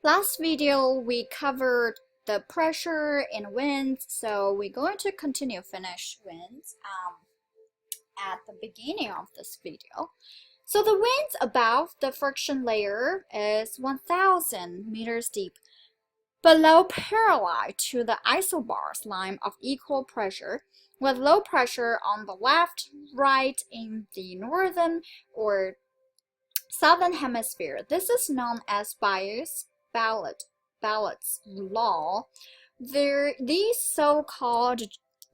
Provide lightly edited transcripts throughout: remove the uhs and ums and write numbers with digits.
Last video we covered the pressure and winds, so we're going to finish winds at the beginning of this video. So the winds above the friction layer is 1000 meters deep, below parallel to the isobars line of equal pressure, with low pressure on the left, right in the northern or southern hemisphere. This is known as Ballard's law. These so-called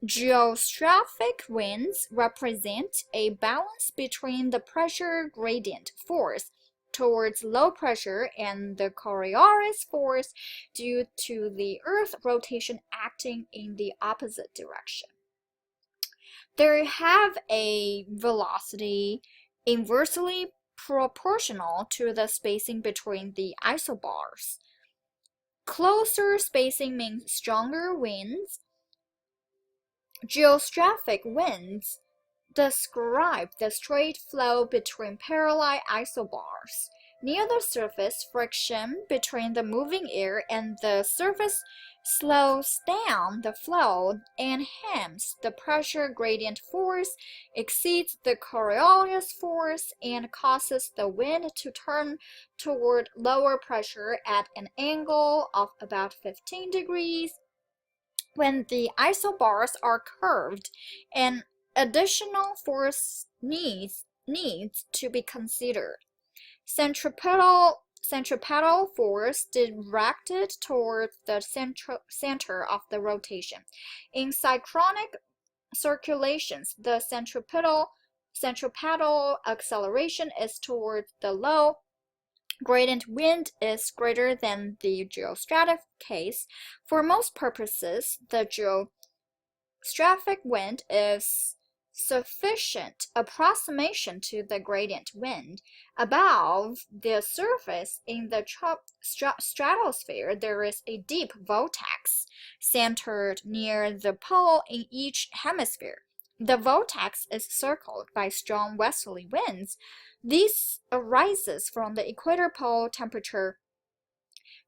geostrophic winds represent a balance between the pressure gradient force towards low pressure and the coriolis force due to the Earth rotation acting in the opposite direction. They have a velocity inversely proportional to the spacing between the isobars. Closer spacing means stronger winds. Geostrophic winds describe the straight flow between parallel isobars. Near the surface, friction between the moving air and the surface slows down the flow, and hence the pressure gradient force exceeds the Coriolis force and causes the wind to turn toward lower pressure at an angle of about 15 degrees. When the isobars are curved, an additional force needs to be considered. Centripetal force directed toward the center of the rotation. In synchronic circulations, the centripetal acceleration is toward the low. Gradient wind is greater than the geostrophic case. For most purposes, the geostrophic wind is sufficient approximation to the gradient wind. Above the surface in the stratosphere, there is a deep vortex centered near the pole in each hemisphere. The vortex is circled by strong westerly winds. This arises from the equator pole temperature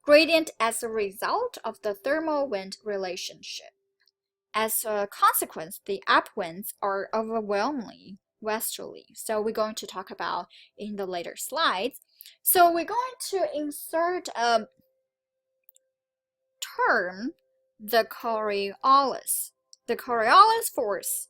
gradient as a result of the thermal wind relationship. As a consequence, the upwinds are overwhelmingly westerly. So we're going to talk about in the later slides. So we're going to insert a term, the Coriolis force.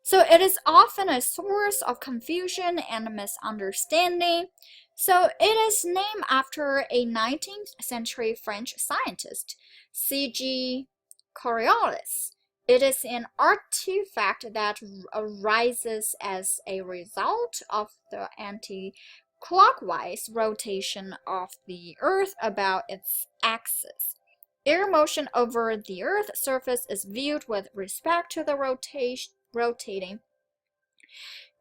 So it is often a source of confusion and misunderstanding. So it is named after a 19th century French scientist, C.G. Coriolis. It is an artifact that arises as a result of the anti-clockwise rotation of the Earth about its axis. Air motion over the Earth's surface is viewed with respect to the rotating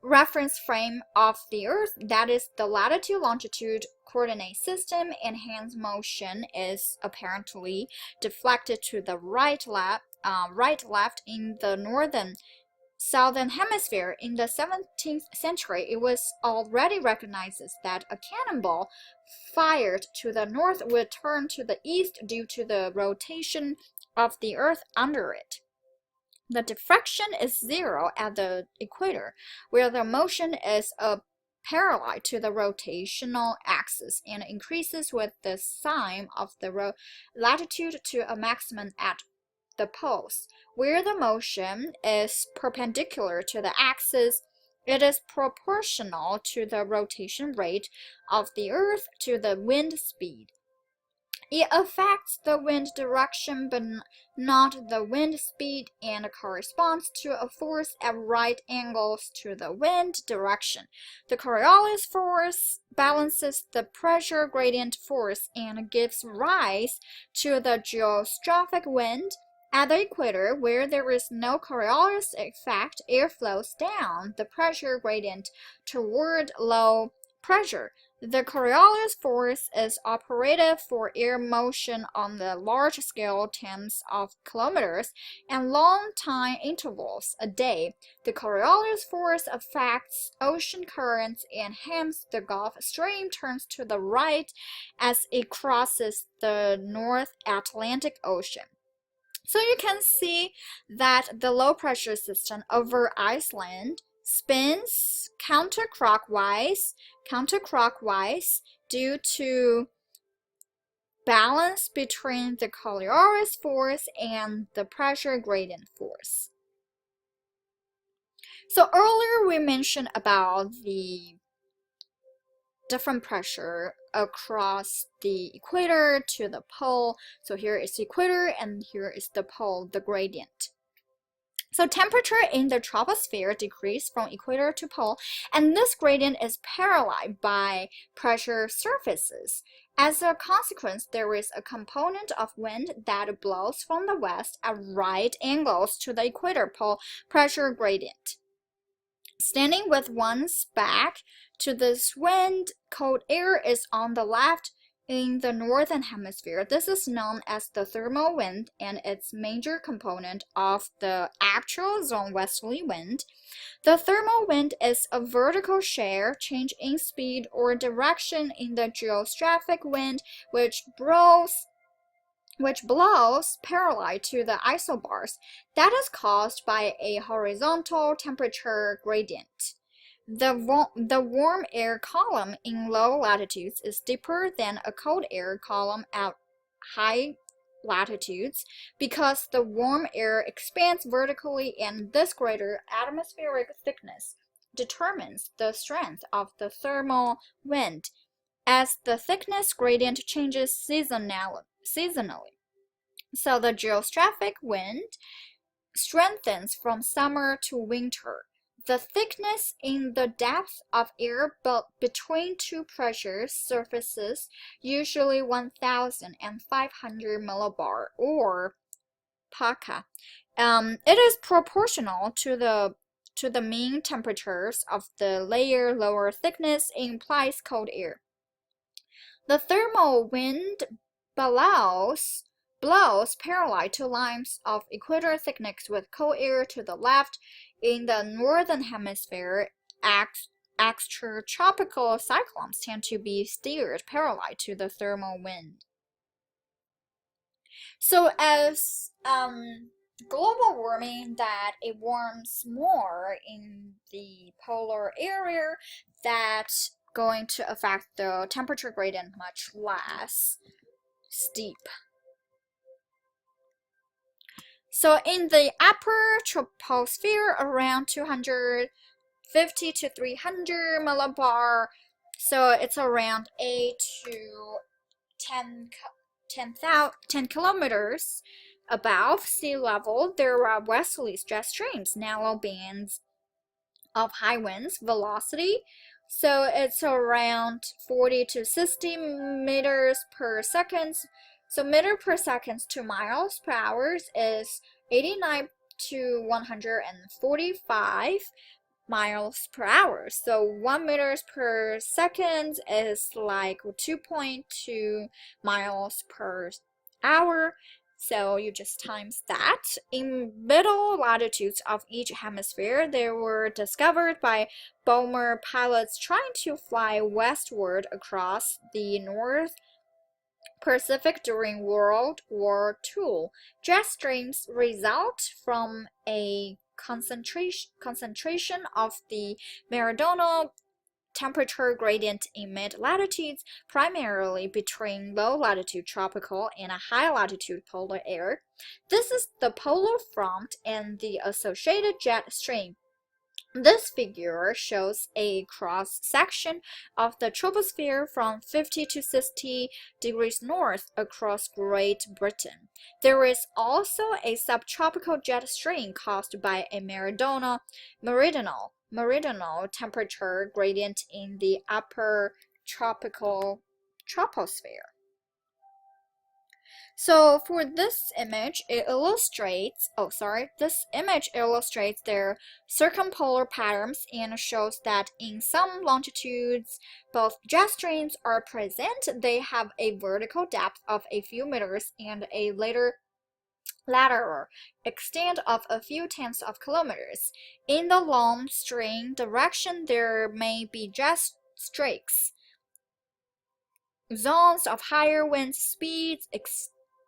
reference frame of the Earth, that is the latitude-longitude coordinate system, and hence motion is apparently deflected to the right-left in the southern hemisphere. In the 17th century, it was already recognized that a cannonball fired to the north would turn to the east due to the rotation of the Earth under it. The deflection is zero at the equator, where the motion is parallel to the rotational axis and increases with the sign of the latitude to a maximum at the poles. Where the motion is perpendicular to the axis, it is proportional to the rotation rate of the Earth to the wind speed. It affects the wind direction but not the wind speed, and corresponds to a force at right angles to the wind direction. The Coriolis force balances the pressure gradient force and gives rise to the geostrophic wind. At the equator, where there is no Coriolis effect, air flows down the pressure gradient toward low pressure. The Coriolis force is operative for air motion on the large scale tens of kilometers and long time intervals a day. The Coriolis force affects ocean currents and hence the Gulf Stream turns to the right as it crosses the North Atlantic Ocean. So you can see that the low pressure system over Iceland spins counterclockwise due to balance between the Coriolis force and the pressure gradient force. So earlier we mentioned about the different pressure across the equator to the pole. So here is the equator and here is the pole, the gradient. So temperature in the troposphere decreases from equator to pole, and this gradient is parallel by pressure surfaces. As a consequence, there is a component of wind that blows from the west at right angles to the equator pole pressure gradient. Standing with one's back to this wind, cold air is on the left in the northern hemisphere. This is known as the thermal wind and its major component of the actual zone westerly wind. The thermal wind is a vertical shear change in speed or direction in the geostrophic wind which blows parallel to the isobars. That is caused by a horizontal temperature gradient. The warm air column in low latitudes is deeper than a cold air column at high latitudes because the warm air expands vertically and this greater atmospheric thickness determines the strength of the thermal wind as the thickness gradient changes seasonally. So the geostrophic wind strengthens from summer to winter. The thickness in the depth of air between two pressure surfaces, usually 1,500 millibar or paca. It is proportional to the mean temperatures of the layer. Lower thickness implies cold air. The thermal wind blows parallel to lines of equator thickness with cold air to the left. In the northern hemisphere, extratropical cyclones tend to be steered parallel to the thermal wind. So as global warming, that it warms more in the polar area, that's going to affect the temperature gradient much less steep. So in the upper troposphere, around 250 to 300 millibar, so it's around 8 to 10 kilometers above sea level, there are westerly jet streams, narrow bands of high winds velocity. So it's around 40 to 60 meters per second. So meter per second to miles per hour is 89 to 145 miles per hour. So 1 meters per second is like 2.2 miles per hour. So you just times that. In middle latitudes of each hemisphere, they were discovered by bomber pilots trying to fly westward across the North Pacific during World War II. Jet streams result from a concentration of the meridional temperature gradient in mid-latitudes, primarily between low-latitude tropical and high-latitude polar air. This is the polar front and the associated jet stream. This figure shows a cross-section of the troposphere from 50 to 60 degrees north across Great Britain. There is also a subtropical jet stream caused by a meridional temperature gradient in the upper troposphere. So for this image, this image illustrates their circumpolar patterns and shows that in some longitudes, both jet streams are present. They have a vertical depth of a few meters and a lateral extent of a few tenths of kilometers. In the long stream direction, there may be jet streaks, zones of higher wind speeds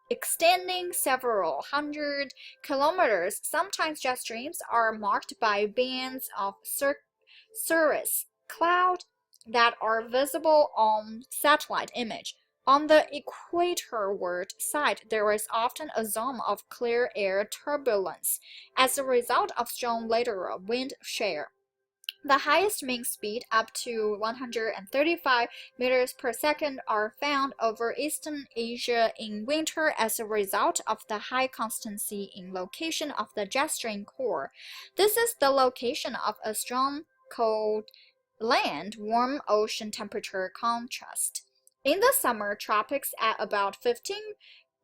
extending several hundred kilometers. Sometimes jet streams are marked by bands of cirrus cloud that are visible on satellite image. On the equatorward side, there is often a zone of clear air turbulence as a result of strong lateral wind shear. The highest mean speed, up to 135 meters per second, are found over eastern Asia in winter as a result of the high constancy in location of the jet stream core. This is the location of a strong cold land, warm ocean temperature contrast. In the summer tropics at about 15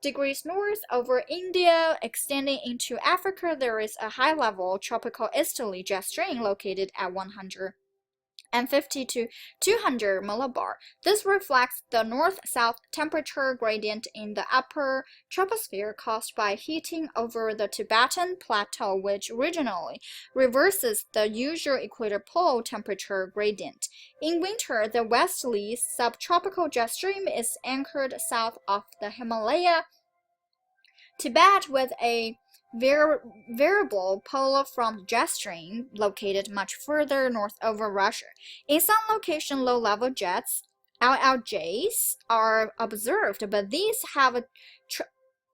degrees north over India, extending into Africa, there is a high-level tropical easterly jet stream located at 150 to 200 millibar. This reflects the north-south temperature gradient in the upper troposphere caused by heating over the Tibetan Plateau, which regionally reverses the usual equator pole temperature gradient. In winter, the westerly subtropical jet stream is anchored south of the Himalaya Tibet with a variable polar front jet stream located much further north over Russia. In some locations, low-level jets, LLJs, are observed, but these have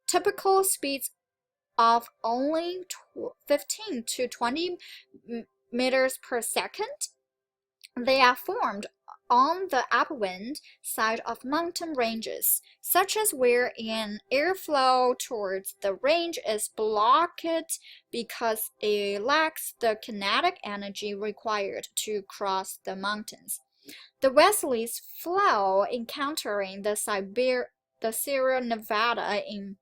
typical speeds of only 15 to 20 meters per second. They are formed on the upwind side of mountain ranges, such as where an airflow towards the range is blocked because it lacks the kinetic energy required to cross the mountains. The westerlies flow encountering the Sierra Nevada in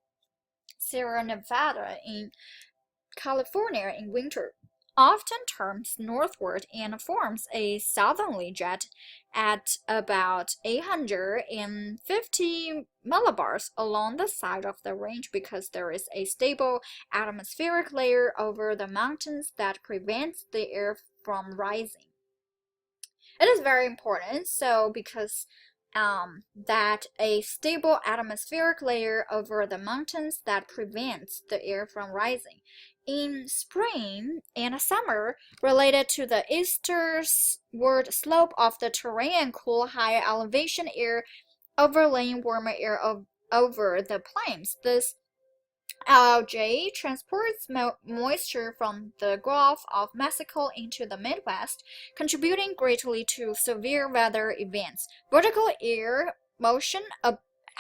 California in winter often turns northward and forms a southerly jet at about 850 millibars along the side of the range because there is a stable atmospheric layer over the mountains that prevents the air from rising. It is very important, so because that a stable atmospheric layer over the mountains that prevents the air from rising. In spring and summer, related to the eastward slope of the terrain, cool high elevation air overlaying warmer air over the plains. This LLJ transports moisture from the Gulf of Mexico into the Midwest, contributing greatly to severe weather events. Vertical air motion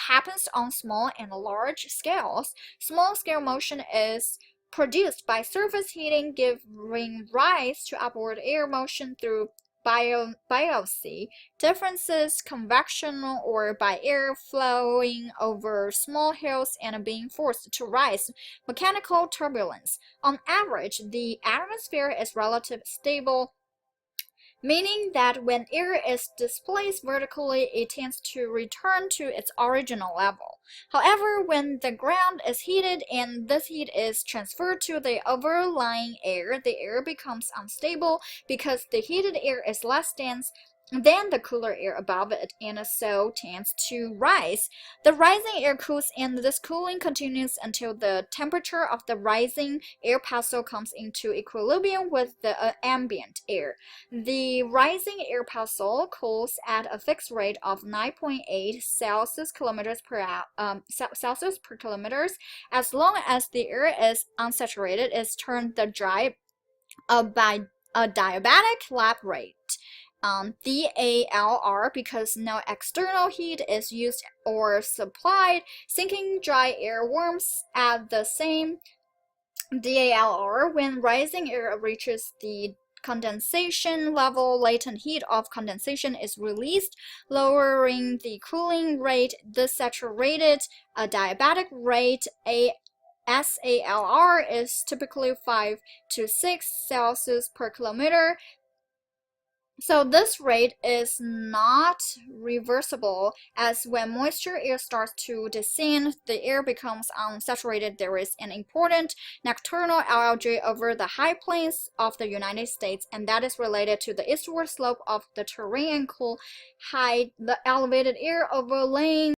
happens on small and large scales. Small-scale motion is produced by surface heating, giving rise to upward air motion through buoyancy differences, convection, or by air flowing over small hills and being forced to rise, mechanical turbulence. On average, the atmosphere is relatively stable, meaning that when air is displaced vertically, it tends to return to its original level. However, when the ground is heated and this heat is transferred to the overlying air, the air becomes unstable because the heated air is less dense than the cooler air above it, and so tends to rise. The rising air cools, and this cooling continues until the temperature of the rising air parcel comes into equilibrium with the ambient air. The rising air parcel cools at a fixed rate of 9.8 Celsius per kilometers. As long as the air is unsaturated, it's termed the by a diabatic lap rate. DALR, because no external heat is used or supplied, sinking dry air warms at the same DALR. When rising air reaches the condensation level, latent heat of condensation is released, lowering the cooling rate. The saturated adiabatic rate, SALR, is typically 5 to 6 Celsius per kilometer. So this rate is not reversible, as when moisture air starts to descend, the air becomes unsaturated. There is an important nocturnal algae over the high plains of the United States, and that is related to the eastward slope of the terrain and cool high, the elevated air overlaying